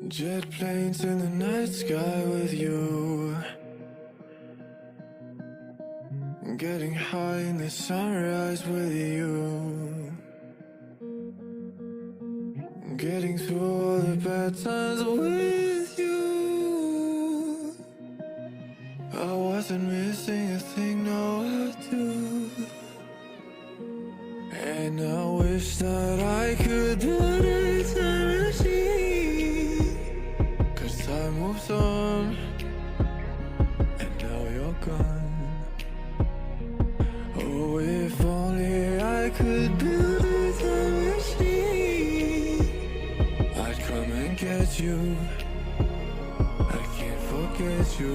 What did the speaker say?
Jet planes in the night sky with you, getting high in the sunrise with you, getting through all the bad times with you. I wasn't missing a thing, no I do. And I wish that I could put a time machine, 'cause time moves on, and now you're gone. Oh, if only I could build a time machine, I'd come and get you. I can't forget you.